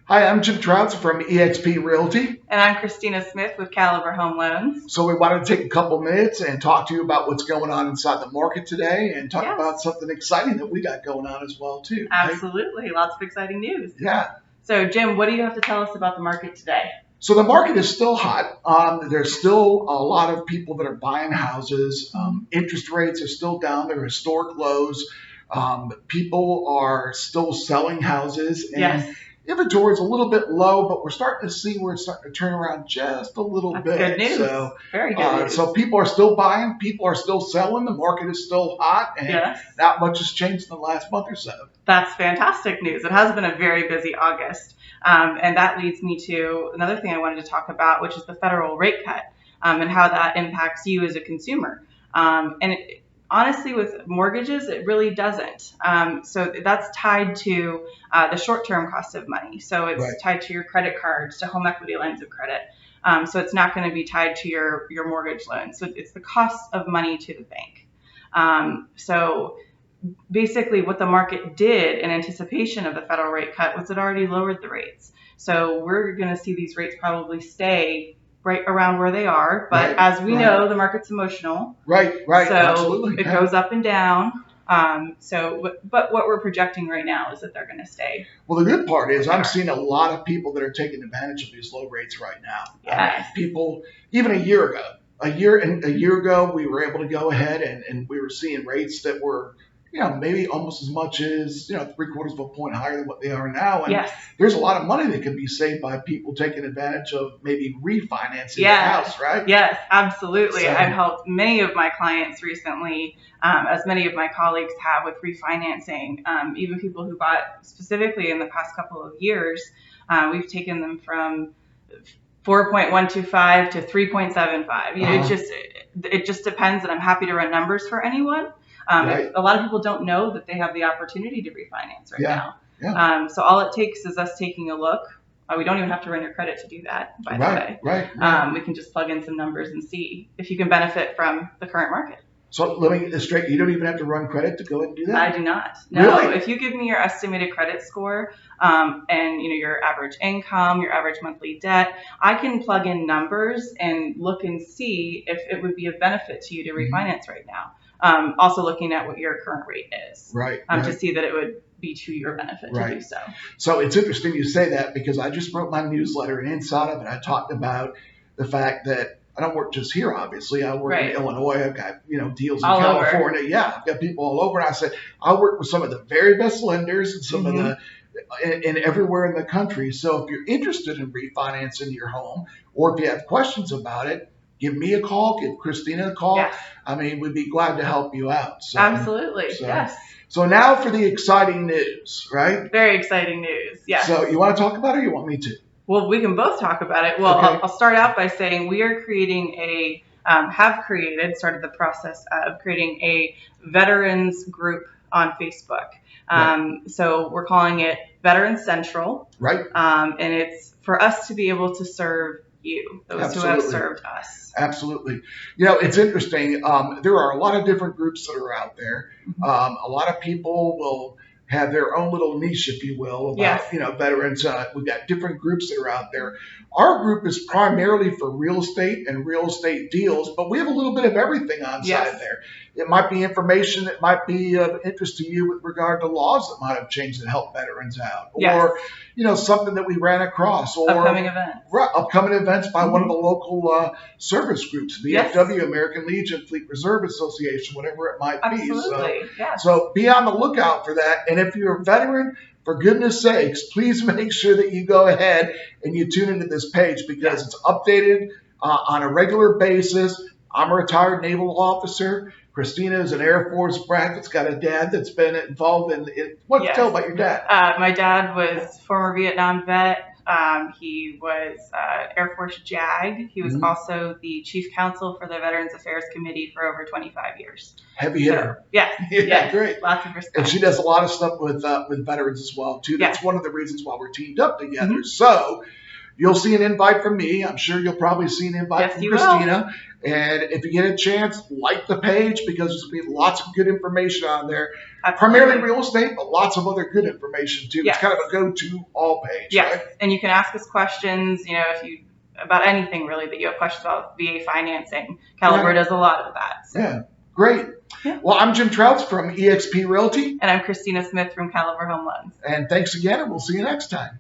Hi, I'm Jim Troutz from eXp Realty. And I'm Christina Smith with Caliber Home Loans. So we wanted to take a couple minutes and talk to you about what's going on inside the market today and talk about something exciting that we got going on as well, too. Absolutely. Right? Lots of exciting news. Yeah. So, Jim, what do you have to tell us about the market today? So the market is still hot. There's still a lot of people that are buying houses. Interest rates are still down. They're historic lows. People are still selling houses. And inventory is a little bit low, but we're starting to see where it's starting to turn around just a little bit. Good news. So, very good news. So people are still buying. People are still selling. The market is still hot. And not much has changed in the last month or so. That's fantastic news. It has been a very busy August. And that leads me to another thing I wanted to talk about, which is the federal rate cut and how that impacts you as a consumer. Honestly, with mortgages, it really doesn't. So that's tied to the short-term cost of money. So it's tied to your credit cards, to home equity lines of credit. So it's not going to be tied to your mortgage loan. So it's the cost of money to the bank. So basically what the market did in anticipation of the federal rate cut was it already lowered the rates. So we're going to see these rates probably stay right around where they are. But as we know, the market's emotional. Right. So absolutely. It goes up and down. But what we're projecting right now is that they're going to stay. Well, the good part is I'm seeing a lot of people that are taking advantage of these low rates right now. People, even a year ago, we were able to go ahead and we were seeing rates that were, maybe almost as much as, 3/4 of a point higher than what they are now. And there's a lot of money that can be saved by people taking advantage of maybe refinancing their house, right? Yes, absolutely. I've helped many of my clients recently, as many of my colleagues have with refinancing, even people who bought specifically in the past couple of years. We've taken them from 4.125 to 3.75. It just depends, and I'm happy to run numbers for anyone. A lot of people don't know that they have the opportunity to refinance now. So all it takes is us taking a look. We don't even have to run your credit to do that, by the way. We can just plug in some numbers and see if you can benefit from the current market. So let me get this straight. You don't even have to run credit to go ahead and do that? I do not. No. Really? If you give me your estimated credit score and your average income, your average monthly debt, I can plug in numbers and look and see if it would be of benefit to you to refinance right now. Also looking at what your current rate is. To see that it would be to your benefit to do so. So it's interesting you say that because I just wrote my newsletter, and inside of it I talked about the fact that I don't work just here, obviously. I work in Illinois. I've got, deals in California. I've got people all over. And I said, I work with some of the very best lenders and some of the, and everywhere in the country. So if you're interested in refinancing your home, or if you have questions about it, give me a call, give Christina a call. I mean, we'd be glad to help you out. So, absolutely. So now for the exciting news, right? Very exciting news. Yes. So you want to talk about it or you want me to? Well, we can both talk about it. Well, I'll start out by saying we are creating started the process of creating a veterans group on Facebook. So we're calling it Veterans Central. And it's for us to be able to serve you, those who have served us. Absolutely. It's interesting. There are a lot of different groups that are out there. A lot of people will have their own little niche, if you will, about veterans. We've got different groups that are out there. Our group is primarily for real estate and real estate deals, but we have a little bit of everything on side there. It might be information that might be of interest to you with regard to laws that might have changed that help veterans out, or something that we ran across, or upcoming events by one of the local service groups, VFW, American Legion, Fleet Reserve Association, whatever it might be. So be on the lookout for that. And if you're a veteran, for goodness sakes, please make sure that you go ahead and you tune into this page because it's updated on a regular basis. I'm a retired naval officer. Christina is an Air Force brat that's got a dad that's been involved in it. What can you tell about your dad? My dad was former Vietnam vet. He was Air Force JAG. He was also the chief counsel for the Veterans Affairs Committee for over 25 years. Heavy hitter. Great. Lots of respect. And she does a lot of stuff with veterans as well, too. That's one of the reasons why we're teamed up together. So You'll see an invite from me. I'm sure you'll probably see an invite Yes, from you Christina. And if you get a chance, like the page because there's going to be lots of good information on there. Absolutely. Primarily real estate, but lots of other good information too. Yes. It's kind of a go-to all page, Yes. right? And you can ask us questions, if you about anything really that you have questions about VA financing. Caliber does a lot of that. So. Yeah, great. Yeah. Well, I'm Jim Trouts from eXp Realty. And I'm Christina Smith from Caliber Home Loans. And thanks again, and we'll see you next time.